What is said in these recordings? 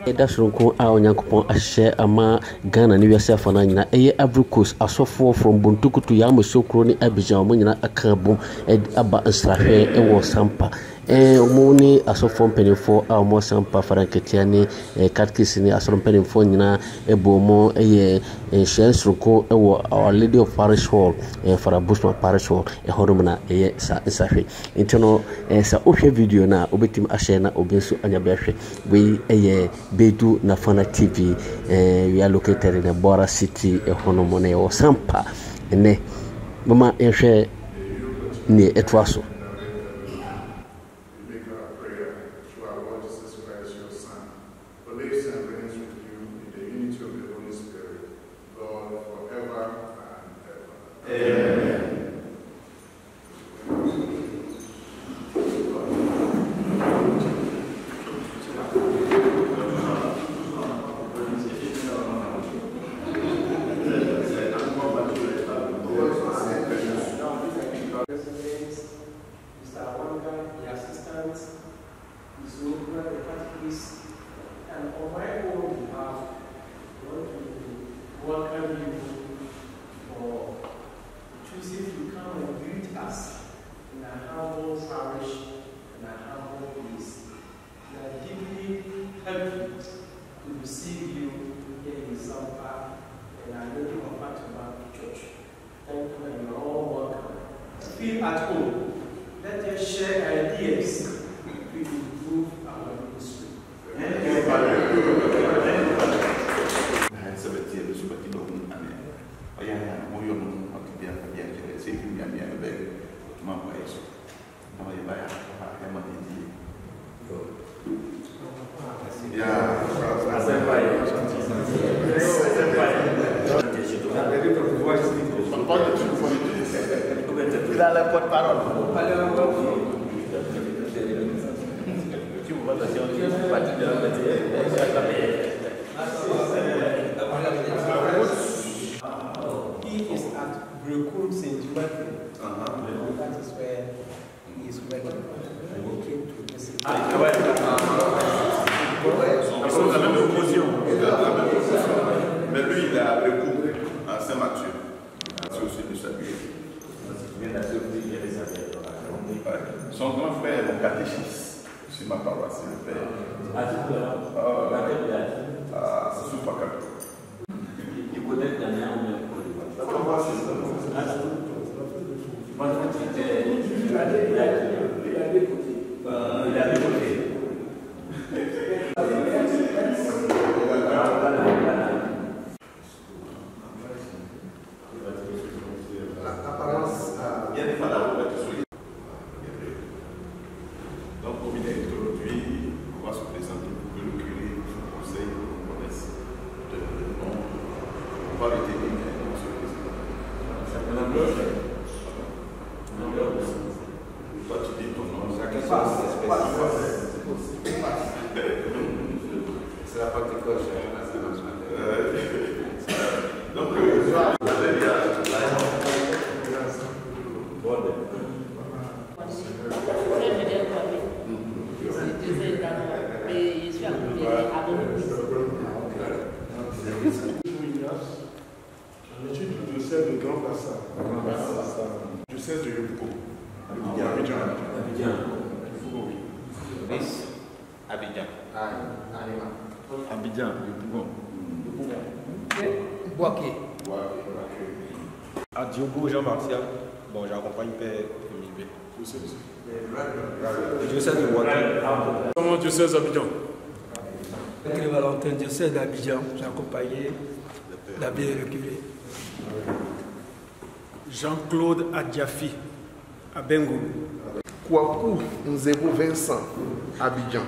Dasronko a Onyankopon ahye ama Ghana ne wiase afana nyina eye Abricos asofo from Bontukutu ya Mosokro ne Abidjan mo nyina aka bom aba nsrahwe ewo Sampa mo ni asofo mpanimfo a mo Sampa faranketia ne katkisi ne asofo mpanimfo nyina ebomo eye Shensronko ewo Our Lady of Parish Hall Farabusma Parish Hall horum na eye sa nsrahwe intino sa ohwe video na obetim ahye na obensu anyabehwe we eye Bedu Nafana TV, we are located in the Bora City, Honomone or Sampa, and Mama Enche near Etwaso. And on my own behalf, I want to welcome you for choosing to come and greet us in our humble parish and our humble place. We are deeply happy to receive you here in Sampa and our Lady of Fatima Church. Thank you, and you are all welcome. Feel at home. Let us share ideas to improve our ministry. He is at Brekum St. Matthew. That is where he is working. He came to visit. Mais lui, il a Brekum à Saint-Mathieu. C'est aussi de saluer. Son grand frère est mon catéchiste sur ma paroisse, le père. C'est sous Pakato. Il connaît Daniel ou même il a décoté. Donc, comme il est introduit, on va se présenter pour que le curé du conseil nous connaisse de nom. On va le tenir, on se présente. Toi, tu dis ton nom. C'est la pratique coche. Donc, En étude du diocèse de Grand Bassam, diocèse de Yopougon, Abidjan. Abidjan. Abidjan, Yopougon. Boaké. À Diogo Jean-Martial, bon, j'accompagne Père Emile. Diocèse de Boaké. Comment diocèse d'Abidjan? Le Valentin, diocèse d'Abidjan, j'ai accompagné l'abbé et le curé. Jean-Claude Adjafi, à Bengo. Kouakou Nzebo Vincent, Abidjan.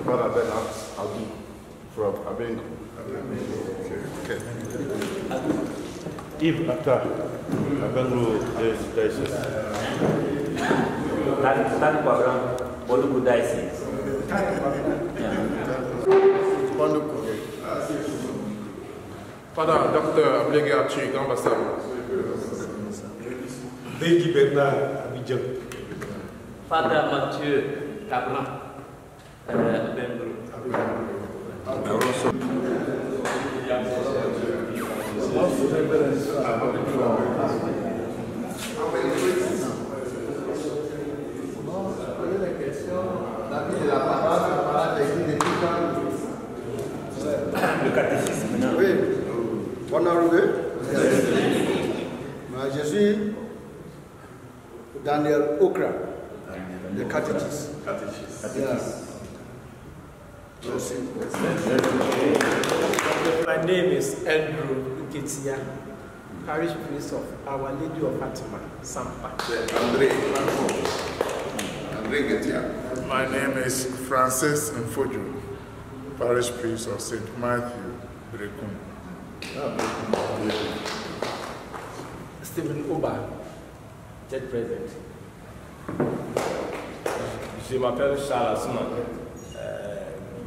Father Bernard Abou from Abengo. Okay. Yves Atta, Abengo Diocese. Tani Quadran, Bodugu Diocese. Father Dr. Ablegé Arthur, Grand Bassam. Benji Bernard, Abidjan. Father Mathieu Cabran, Le catéchisme maintenant. Oui. Bonne arrivée. Je suis Daniel Okra, le catéchiste. My name is Andrew Uketia, parish priest of Our Lady of Fatima, Sampa. My name is Francis Mfojo, parish priest of St. Matthew, Brekun. Stephen Oba, church president. Je m'appelle Charles Asman.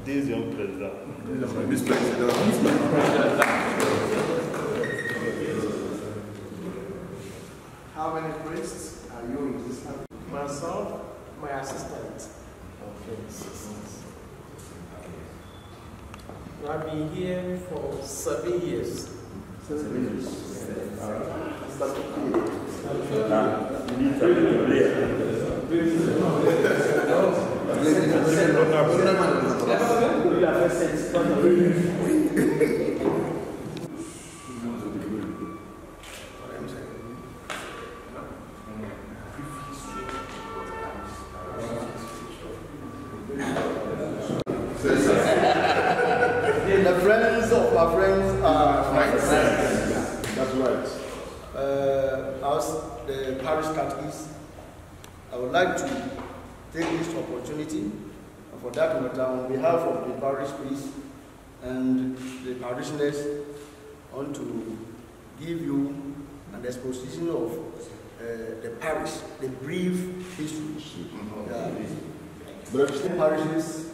Deuxième président. How many priests are you in this family? Myself, my assistant. Okay, 6 months. I've been here for 7 years. 7 years. The friends of my friends are friends. That's right. As the parish catechist, I would like to take this opportunity, and for that matter, on behalf of the parish priest and the parishioners, I want to give you an exposition of the parish, the brief history. The parishes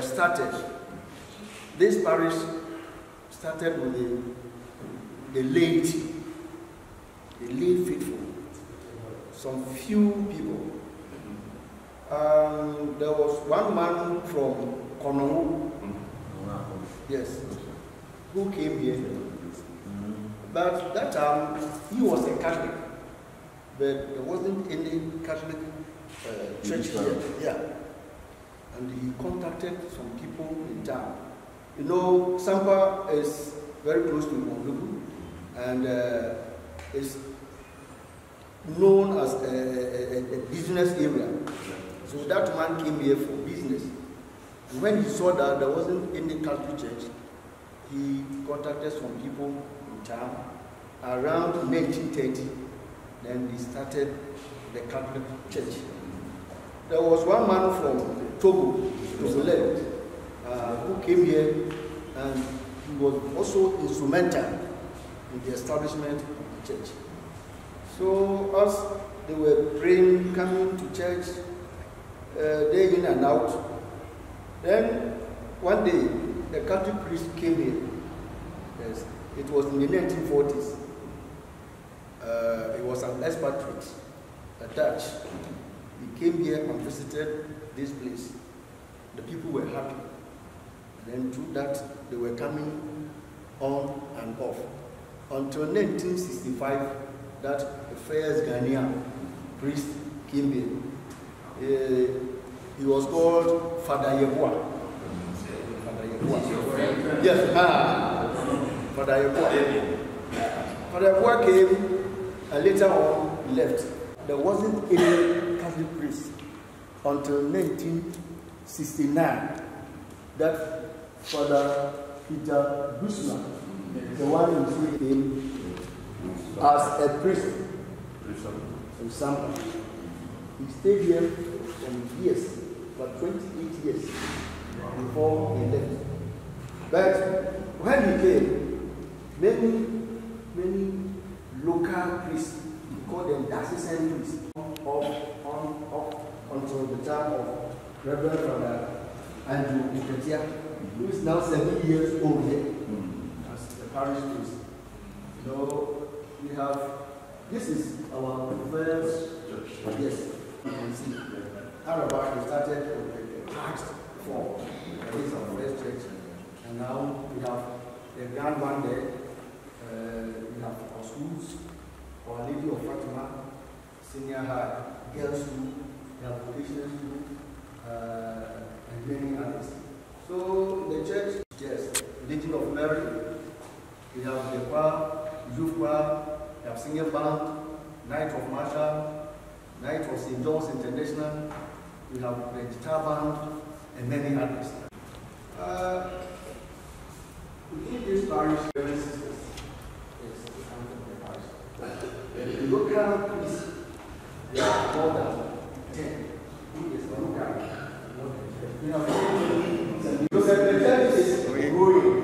started. This parish started with the late faithful, some few people. There was one man from Konowu, yes, who came here. But that time he was a Catholic, but there wasn't any Catholic church here. Yeah, and he contacted some people in town. You know, Sampa is very close to Mondugu, and is known as a business area. So that man came here for business. And when he saw that there wasn't any Catholic church, he contacted some people in town. Around 1930, then he started the Catholic Church. There was one man from Togo, who came here, and he was also instrumental in the establishment of the church. So as they were praying, coming to church, day in and out, then one day the Catholic priest came here. Yes, it was in the 1940s. He was an expatriate, a Dutch. He came here and visited this place. The people were happy. And then through that, they were coming on and off. Until 1965, that the first Ghanaian priest came here. He was called Father Yeboah. Father Yeboah. Yes, Father Yeboah. Father Yeboah came and later on left. There wasn't any Catholic priest until 1969 that Father Peter Busman, the one who came as a priest from Sampa. He stayed here for years, for 28 years before he left. But when he came, many local priests, we call them diocesan priests, until the time of Reverend Father Andrew Uketia, who is now 7 years old here as the parish priest. You know, we have, this is our first church. Yes, you can see. Arabic, we started with the Christ form. This is our first church. And now we have the grand one there, We have our schools, Our Lady of Fatima, Senior High, Girls School, we have Vocational School, and many others. So the church, yes, Lady of Mary, we have the choir, youth choir, we have singing band, Night of Marshall, Night of St. John's International, we have the guitar band, and many others. Within this parish, sisters, yes, the count of the parish. The local priests, they are more than 10. Who is the local? We have because the church is growing.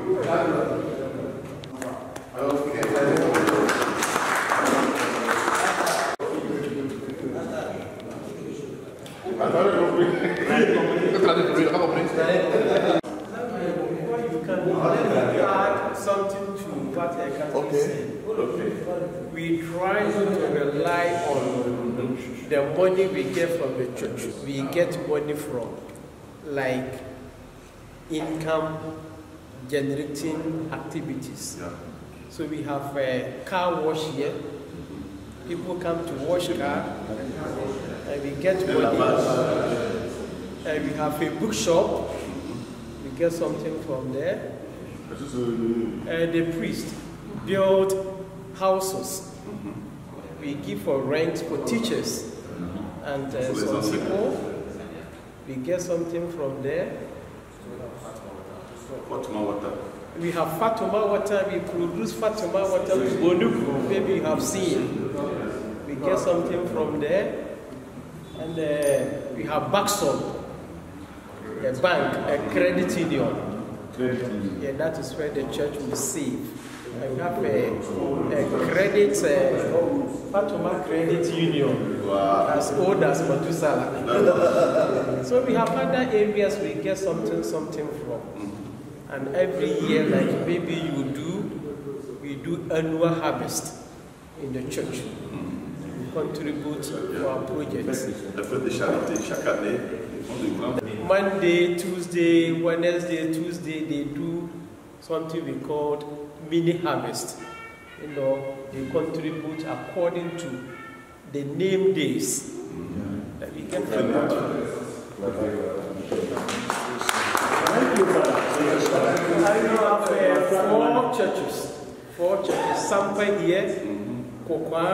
Add something to what I can say. We try to rely on the money we get from the church. We get money from like income generating activities. Yeah. So we have a car wash here. People come to wash car and we get money. And we have a bookshop. We get something from there. The priest build houses. We give for rent for teachers and some people. We get something from there. Fatima water. We have Fatima water. We produce Fatima water with Bonuku. Maybe you have seen. We get something from there. And we have Baxon, a bank, a credit union. Yeah, that is where the church will save. And we have a credit, Fatima Credit Union, as old as Matusala. So we have other areas we get something from. And every year, like maybe we do annual harvest in the church. We contribute to our projects. Monday, Tuesday, Wednesday, Tuesday, they do something we call mini harvest. You know, they contribute according to the name days that we get from that. I have 4 churches, Sampa here, Kokwa,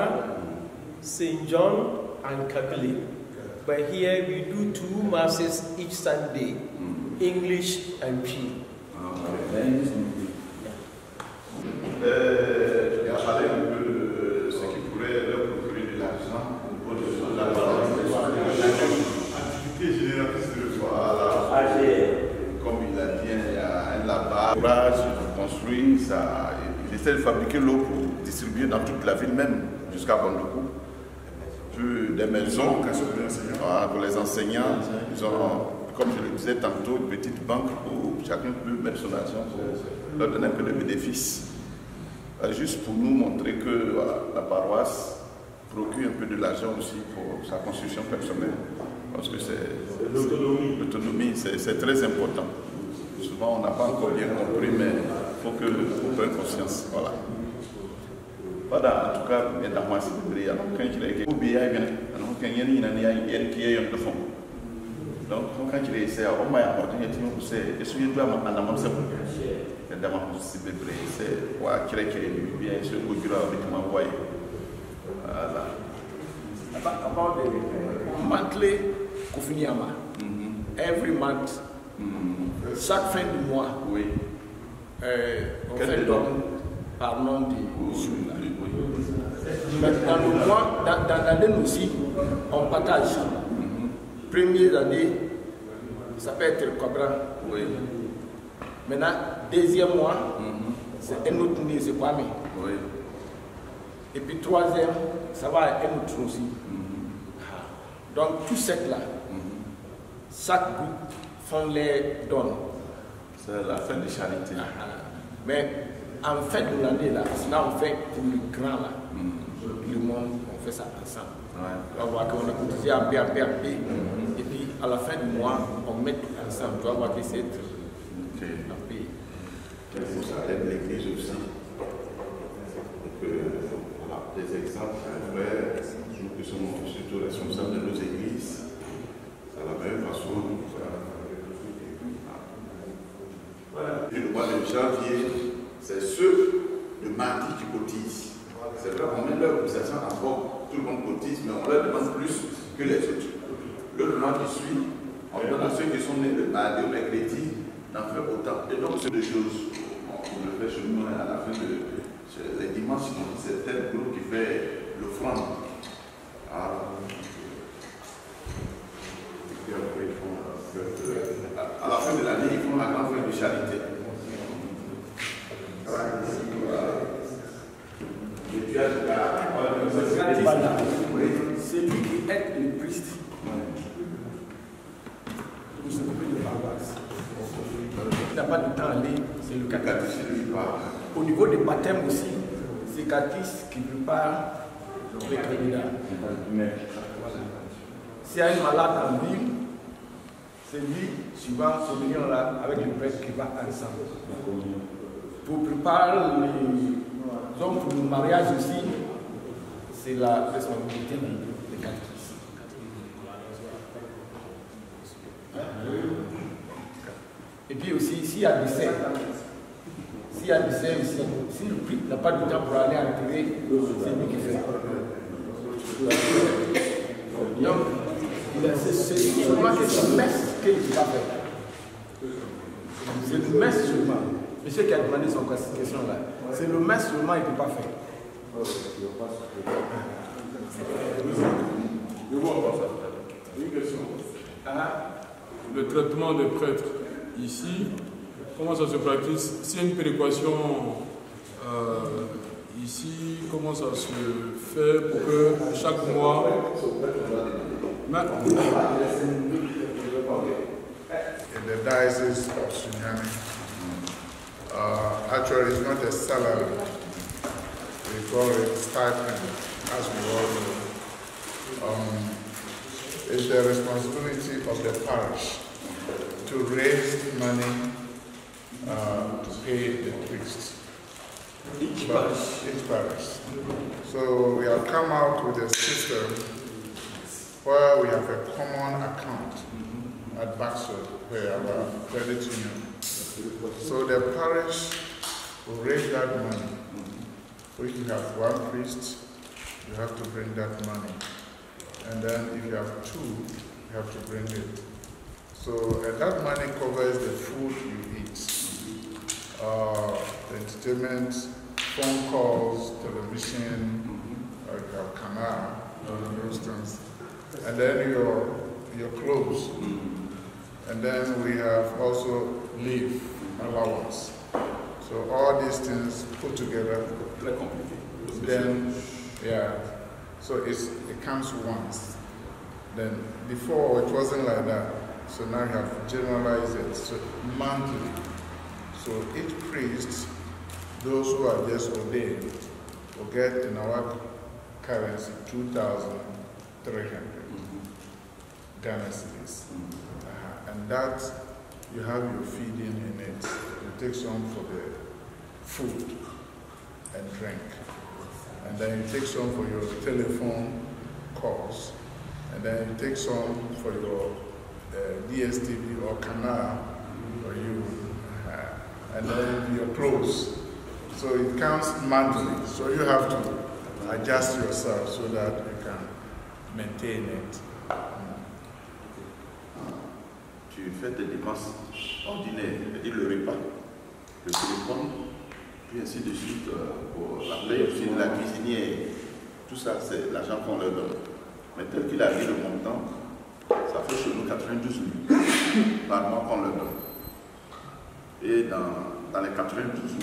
St. John, and Kabili. But here we do 2 masses each Sunday, English and P. Il a parlé un peu de ce qui pourrait leur procurer de l'argent au niveau de la activité génératrice de voilà. Comme il a dit, il y a un laboratoire, il construit ça, il essaie de fabriquer l'eau pour distribuer dans toute la ville même, jusqu'à Bondoukou. Puis des maisons pour les enseignants, ils ont, comme je le disais tantôt, une petite banque où chacun peut mettre son argent pour leur donner un peu de bénéfices. Juste pour nous montrer que voilà, la paroisse procure un peu de l'argent aussi pour sa construction personnelle. Parce que l'autonomie, c'est très important. Souvent, on n'a pas encore bien compris, mais il faut qu'on prenne conscience. Voilà. Voilà, en tout cas, il y a des gens qui sont quand il est donc, quand il est ici, on m'a apporté c'est essuyé de ma maman, c'est quoi qui est bien, ce que avec ma voix. Voilà. About the monthly Kofuniama, every month, chaque fin du mois, on fait don par nom de mais dans le mois, dans l'année aussi, on partage. Première année, ça peut être Cobra. Oui. Maintenant, deuxième mois, c'est un autre nez, c'est Kwame. Oui. Et puis troisième, ça va être un autre aussi. Donc tout cette là, chaque groupe font les dons. C'est la fin de charité. Mais en fait de l'année là, là on fait pour le grand là. Le monde, on fait ça ensemble. Ouais. On va voir qu'on a cotisé à BAP. Et puis à la fin du mois, on met tout ensemble. Tu vas voir que c'est un pays. Ça aide l'église aussi. voilà, des exemples, frères, nous qui sommes surtout responsables de nos églises, c'est la même façon. Voilà. Et le mois de janvier, c'est ceux de mardi qui cotisent. C'est vrai qu'on met leur cotisation en forme, tout le monde cotise, mais on leur demande plus que les autres. Le mois qui suit, on demande à ceux qui sont nés le mardi ou mercredi d'en faire autant. Et donc, c'est des choses. On le fait chez nous à la fin de les dimanches, c'est tel groupe qui fait l'offrande. À la fin de l'année, ils font la grande fête de charité. C'est lui qui aide le priest pour s'occuper de la paroisse. Il n'a pas de temps à lire, c'est le catéchisme. Au niveau des baptêmes aussi, c'est le catéchisme qui prépare les candidats. S'il y a un malade en ville, c'est lui, suivant ce million-là, avec le prêtre qui va ensemble. Pour préparer les hommes pour le mariage aussi, c'est la responsabilité des catéchistes. Et puis aussi, s'il y a des scènes, ici, si le prêtre n'a pas de temps pour aller enterrer, c'est lui qui fait. Donc, c'est seulement que c'est le messe qu'il ne peut pas faire. C'est le messe seulement. Monsieur qui a demandé son question là, c'est le messe seulement qu'il ne peut pas faire. Une question. Le traitement des prêtres ici, comment ça se pratique? C'est une péréquation ici, comment ça se fait pour que chaque mois... In the diocese of Sunyani, actually it's not a salary, we call it stipend, as we all know. It's the responsibility of the parish to raise money to pay the priests. Each parish. So we have come out with a system where we have a common account at Baxford, where our credit union. So the parish will raise that money. If you have one priest, you have to bring that money. And then if you have two, you have to bring it. So that money covers the food you eat, the entertainment, phone calls, television, like a canal, for instance, and then your clothes. And then we have also leave allowance. So all these things put together, then, yeah, so it comes once. Then before it wasn't like that. So now you have generalized it, so monthly. So each priest, those who are just ordained, will get in our currency 2,300 Ghana cedis. And that, you have your feeding in it. You take some for the food and drink. And then you take some for your telephone calls. And then you take some for your DSTV or canal for you. And then your clothes. So it comes monthly. So you have to adjust yourself so that you can maintain it. Tu fais tes dépenses ordinaires, c'est-à-dire le repas, le téléphone, puis ainsi de suite, pour la paie aussi de la cuisinière. Tout ça, c'est l'argent qu'on leur donne. Mais tel qu'il a dit le montant, ça fait chez nous 92 000 par mois qu'on leur donne. Et dans les 92 000,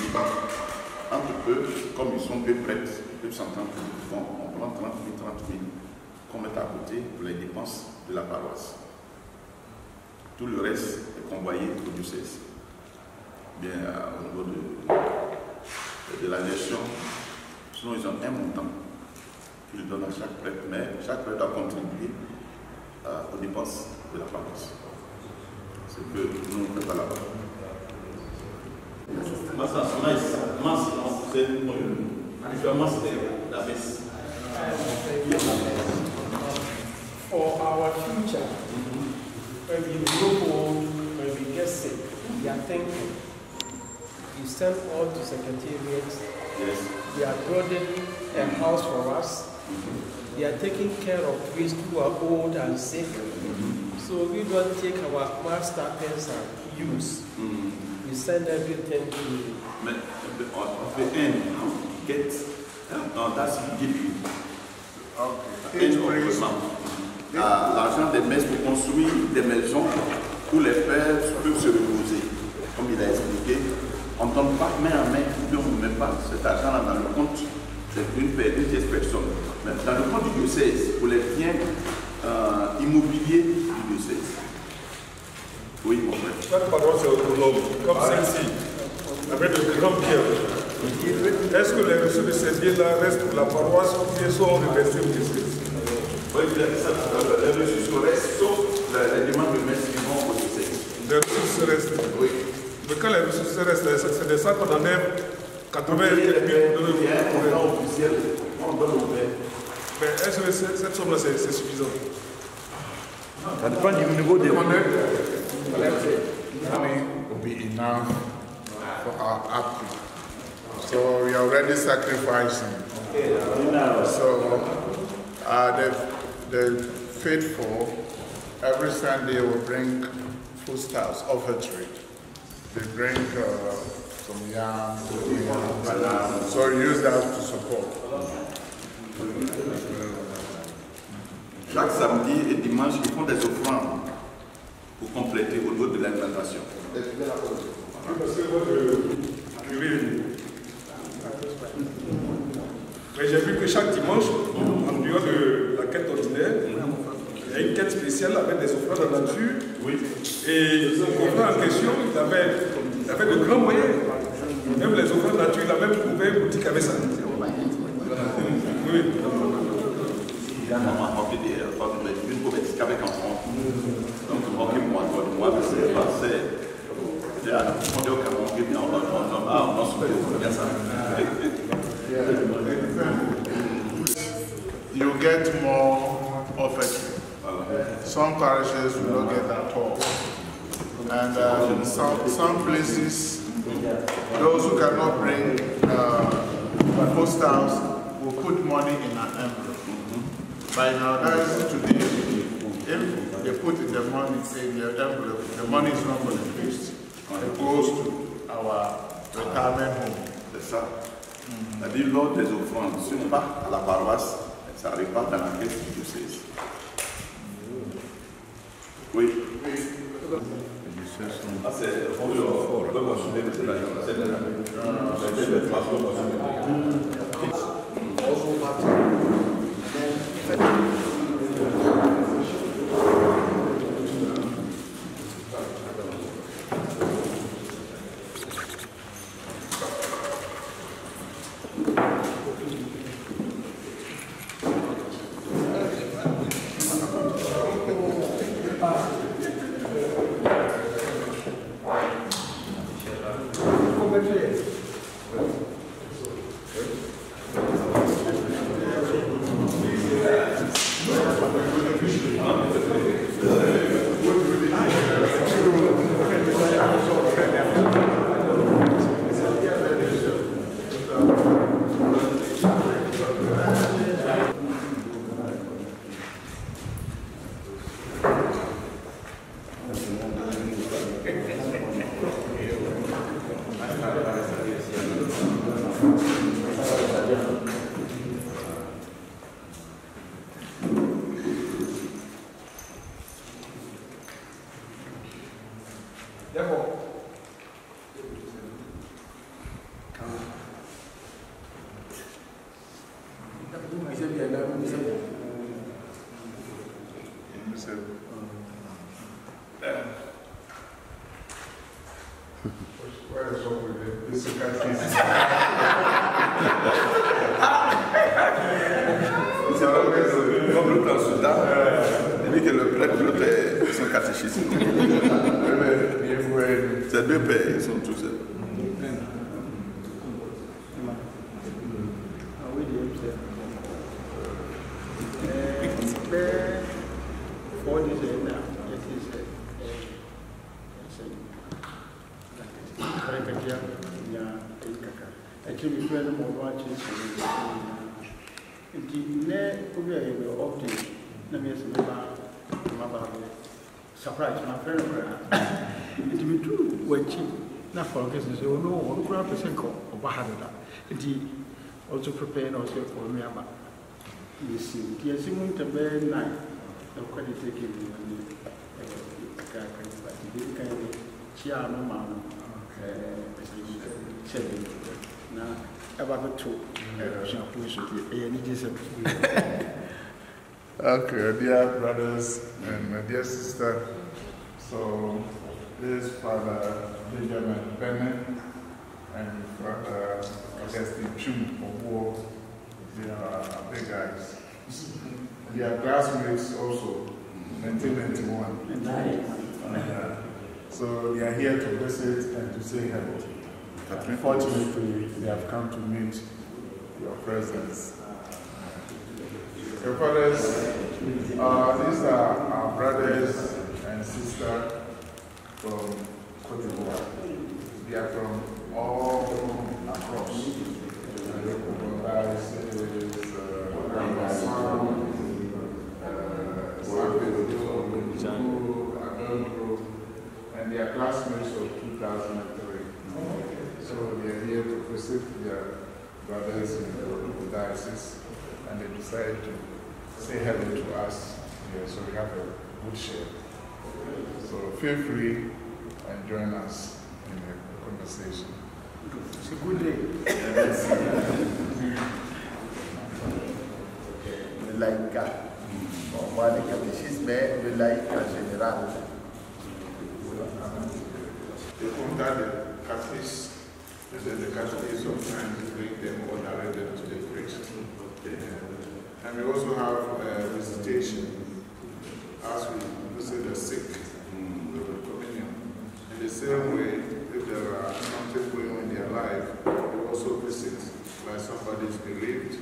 entre eux, comme ils sont peu prêts, ils peuvent s'entendre, on prend 30 000 qu'on met à côté pour les dépenses de la paroisse. Tout le reste est convoyé au diocèse. Bien, au niveau de la gestion, sinon ils ont un montant qu'ils donnent à chaque prêtre, mais chaque prêtre doit contribuer aux dépenses de la paroisse. C'est que nous ne faisons pas là-bas. Habituellement, c'était la messe. For our future, when we grow old, when we get sick, we are thinking. You send all to secretariats. Yes. They are building a house for us. They are taking care of priests who are old and sick. So we don't take our master pens and use. We send everything to. Mais on fait get that's give you. L'argent des messes pour construire des maisons où les pères peuvent se reposer. Comme il a expliqué, on ne donne pas main à main, on ne met pas cet argent-là dans le compte d'une personne. Mais dans le compte du diocèse, pour les biens immobiliers du diocèse. Oui, mon frère. Chaque paroisse est autonome, comme celle-ci, avec de grands biens. Est-ce que les ressources de ces biens-là restent pour la paroisse ou bien sont reversées au diocèse? Oui, les ressources restent, sauf les demandes de messe qui vont au diocèse. Les ressources restent. Oui. Mais quand les ressources restent, c'est de ça qu'on enlève 80 et quelques mille de officiel, on donne au père. Mais est-ce que cette somme-là, c'est suffisant? Ça dépend du niveau des money will be enough for our upkeep. So we are already sacrificing. So the faithful every Sunday will bring foodstuffs, offertory. They bring some yam, so we use that to support. Chaque samedi et dimanche, ils font des offrandes pour compléter au niveau de l'implantation. Mais j'ai vu que chaque dimanche, en dehors de la quête ordinaire, il y a une quête spéciale avec des offrandes en nature. Oui. Et l'offrande en question, il avait de grands moyens. Même les offrandes en nature, il a même trouvé une boutique avec ça. Oui. Une boutique avec enfant. Donc, moi, c'est passé. On You get more offertory. Some parishes will not get at all. And some places, those who cannot bring postals will put money in an envelope. By now, that is today. If they put the money in the envelope, the money is not going to be waste. It goes to our retirement home. C'est ça. C'est-à-dire, lors des offrandes, ce n'est pas à la paroisse, ça arrive pas dans la caisse du diocèse. Oui. Ah, c'est le Ces deux pères, ils sont tous seuls. katakia nya kaka actually me friend mo wa chi nti ne obi ayi be update na me se me ba surprise my friend nti me tu wachi na for case so no one kura person ko oba hadada nti also prepare no say for me ama yes nti asimu ntabe na the credit taking kaka but the kind of chia no ma na about to Okay, dear brothers and my dear sister, so this Father Benjamin Bennett and Father Augustine Chum of War, they are big guys. They are classmates also, 1991. So they are here to visit and to say hello. Unfortunately, they have come to meet your presence. Your fathers, these are our brothers and sisters from Cote d'Ivoire. They are from all across. And they are classmates of 2003. So they are here to visit their brothers in the diocese, and they decided to say hello to us here, so we have a good share. So feel free and join us in the conversation. It's a good day. Le laïcat, on voit les catéchismes, mais le laïc en général. The contact the Catholics, the Catholics sometimes bring them or direct them to the priest. And we also have visitation as we visit the sick with the communion. In the same way, if there are something going on in their life, we also visit, like somebody is bereaved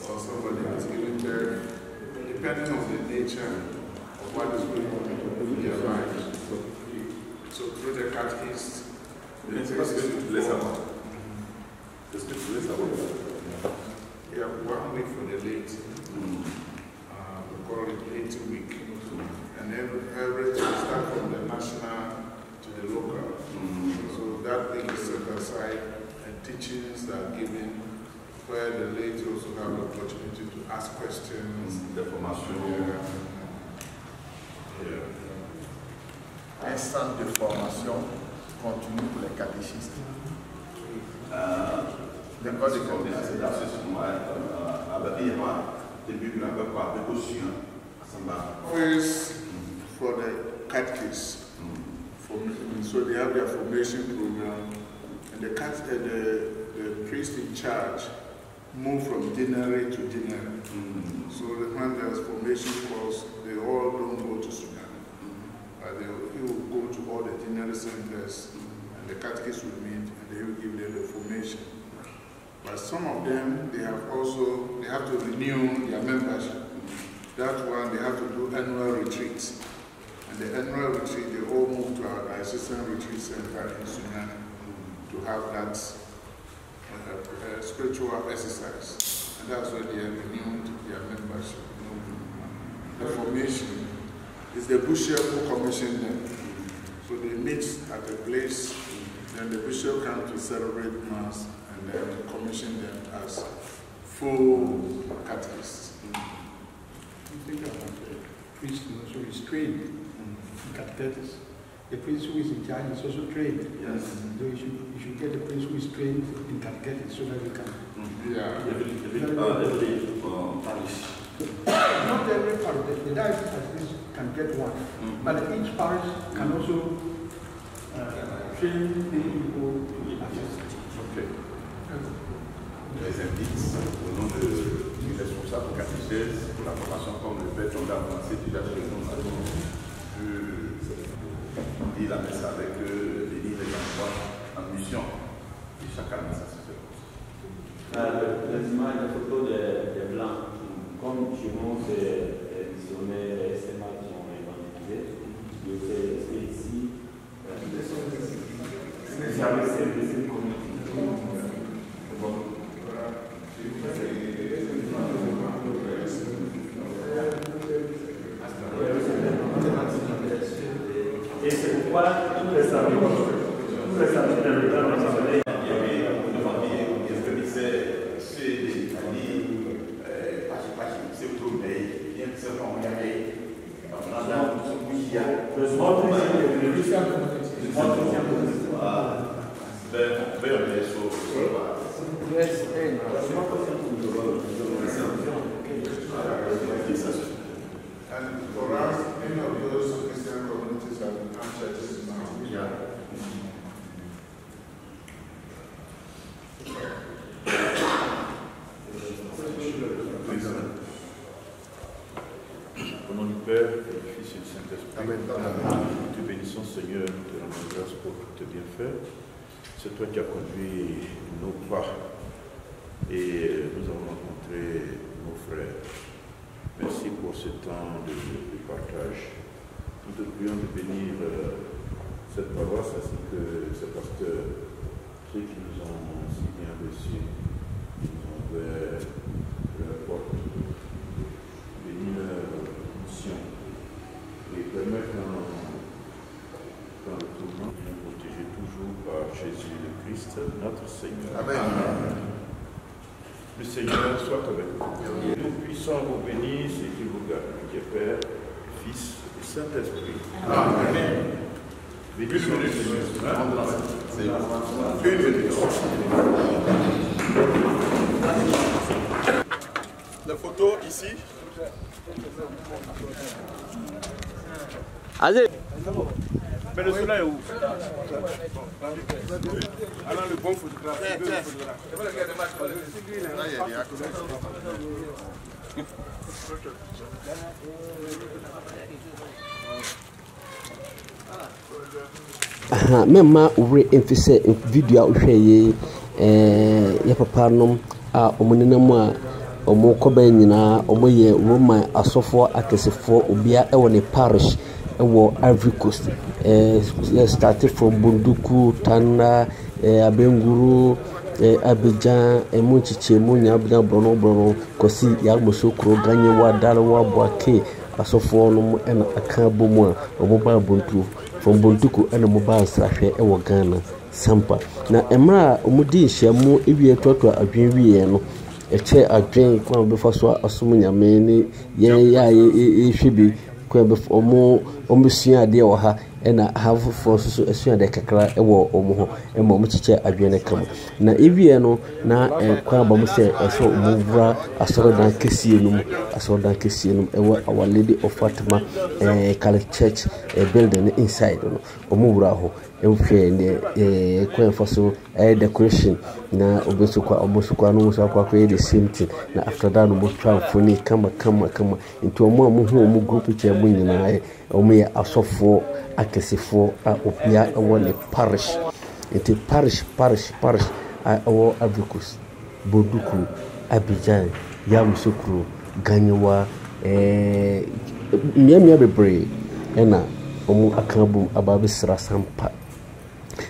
or somebody is giving birth, depending on the nature of what is going on in their lives. So through the catechist, Qu'est-ce que tu voulais savoir? Qu'est-ce que tu voulais savoir? We have 1 week for the late. We call it late week. And every start from the national to the local. So that week is set aside and teachings are given where the late also have the opportunity to ask questions. The formation. Un centre de formation continue pour les catéchistes. L'école de catéchisme, always for the catechists. So they have their formation program, and the priest in charge move from deanery to deanery. So when there's formation course, they all don't go to Sudan. He will go to all the deanery centers, and the catechists will meet, and they will give them the formation. But some of them, they have to renew their membership. That one, they have to do annual retreats. And the annual retreat, they all move to our diocesan retreat center in Sudan to have that spiritual exercise. And that's why they have renewed their membership. The formation is the bishop who commissioned them. So they meet at a place, then the bishop comes to celebrate Mass, and then commission them as full catechists. You think about the priest also is trained in catechesis. The priest who is in charge is also trained. Yes. So you should get the priest who is trained in catechesis so that you can. Yeah. Not every parish, the diocese at least can get one, but each parish can also train the people to assist. Okay. Je les invite au nom du responsable catéchèse pour la formation comme le Père Tonda avancé déjà chez nous. Nous avons pu dire la messe avec eux, lire les endroits en mission. Et chaque année, ça se fait. Les images, les photos des blancs, comme chez nous, c'est missionnaires, les SMA qui ont évangélisé. Je sais ici. Et c'est pourquoi tous les samedis dans le temps, on s'appelait. And for us, many of those Christian communities have become churches now. Au nom du Père, du Fils et du Saint-Esprit, nous te bénissons, Seigneur, nous te rendons grâce pour tes bienfaits. C'est toi qui as conduit nos pas et nous avons rencontré nos frères. Merci pour ce temps de partage. Nous te prions de bénir cette paroisse ainsi que ces pasteurs, ceux qui nous ont si bien reçus, qui nous ont ouvert leur porte. Bénis leur mission et permettre dans le tournant de nous protéger toujours par Jésus le Christ, notre Seigneur. Amen. Le Seigneur soit avec vous. Nous puissions vous bénir, c'est qu'il vous garde, Dieu Père, Fils et Saint-Esprit. Amen. Bénissons le Seigneur. C'est une bénédiction. La photo ici. Allez. Mais le soleil est où? Alors le bon photographe. Même ma ouvre emphasise vidéo uhweye ya papa nom a omunene mu a omo koba nyina omo ye Roman asofo akesefo obia e woni parish e wo Ivory Coast started from Bunduku, Tana, Abenguru, Abidjan, Munchiche, Munya, Brono, Kosi, Yamosokro, Ganyewa, Dalawa, Boake, Asofo, and Akabumo, or mobile Buntu, from Bunduku and a mobile Sasha, Ewa Ghana, Sampa. Now, Emma, Umudi, Shamu, if you talk to a dream, a chair, a drink, one before so assuming a many, it should be. Almost idea or her and I have forces to assume that Kakra or Omo and Momucha Adriana. Now, if you know, now a crab say, I saw Muvra, I saw Dan Kissinum, our Lady of Fatima, a Catholic church, a building inside Omuraho, and Queen Fossil, a decoration. Now, Obesuka, Omosuka, create the same thing. Now, after that, we will try for me, come into a more group which are winning. Omi asofo akesefo a opia e woni parish enti parish a wo Ivory Coast Bunduku Abidjan Yamoussoukro Ganyewa miamia bebre ena omu akanbu ababisra sampa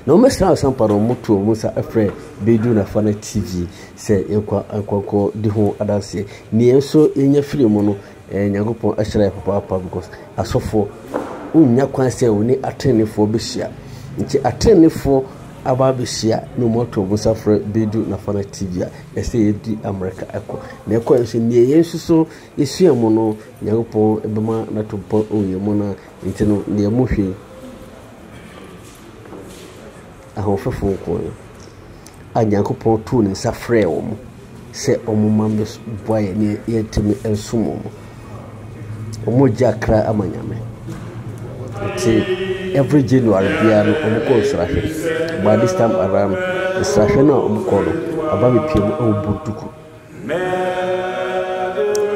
na omesra sampa no moto musa afre bedu na fana TV se ekwa de ho adase ni enso enya firi mu no Nyagopon ashira papa because asofo unya kwanse oni atenefo behia nti atenefo aba behia no moto busafre bedu na fana TV ese yedi America eko na eko enso ni yensuso esua mu no Nyagopon ebema na topo oye mu na nti no ne muhwe ahofefo ko Nyagopon tu ne safre wo mu se omumambe boye ne yetimi ensumo mu Omoja kra amanyame. Every January biano omukolo srahe. By this time around the srahe na omukolo ababi piemu Bunduku.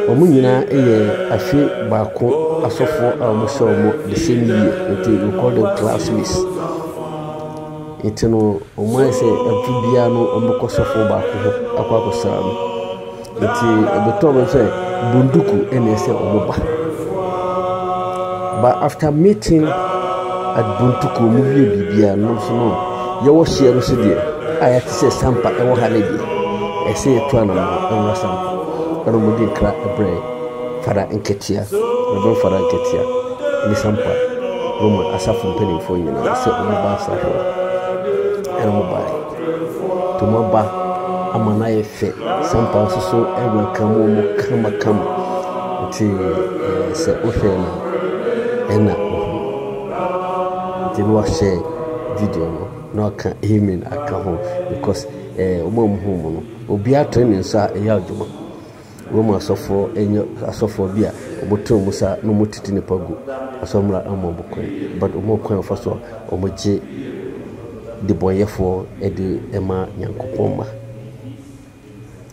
Omunyina eye afi baako asofo a omusho omo the same year until we call them classmates. Itino omwa se every biano omukolo sofo baako akwa kosam. Iti ebeto mo se Bunduku enese omoba. But after meeting at Bunduku, movie Bibia, no, yɛwɔ hyia no so deɛ a yɛte sɛ sampa ɛwɔ ha no deɛ ɛsɛ yɛto anamɔ ɛwɔ sampa ɛno mu di nkra ɛbrɛ fada nketea ɛbɛn fada nketea ne sampa Roma asafo mpanimfoɔ nyinaa sɛ ɔmo ba asafo ɛno mo bae to mo ba ama na yɛ fɛ sampa nso so ɛwɔ nkamu mu kama nti sɛ wohwɛ no ɛna nti no wahyɛ video no na ɔka amen aka ho because ɔmo mu no obi atɔ ne nso a ɛyɛ adwuma Roma asɔfoɔ bi a ɔbɔtɔ mu sa no mo titi ne pagu asɔmra ama bɔkɔn but ɔmo kwan fa so ɔmo gye de bɔyɛfoɔ ɛde ɛma Nyankopɔn ma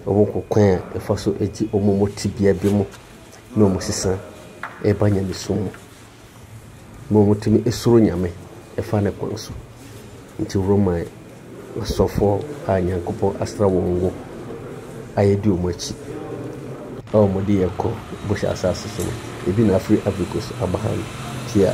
ɔmo kwan fa so ɛgye ɔmo mo tibia bi mu na ɔmo sisa ɛba nyame so mu na ɔmo tumi esoro nyame ɛfa ne kwan so nti Roma asɔfoɔ a Nyankopɔn asra wɔn ngo ayɛ di ɔmo akyi ɔmo de yɛkɔ bɔhyɛ asase so no ebi na afiri Africa so abahan tia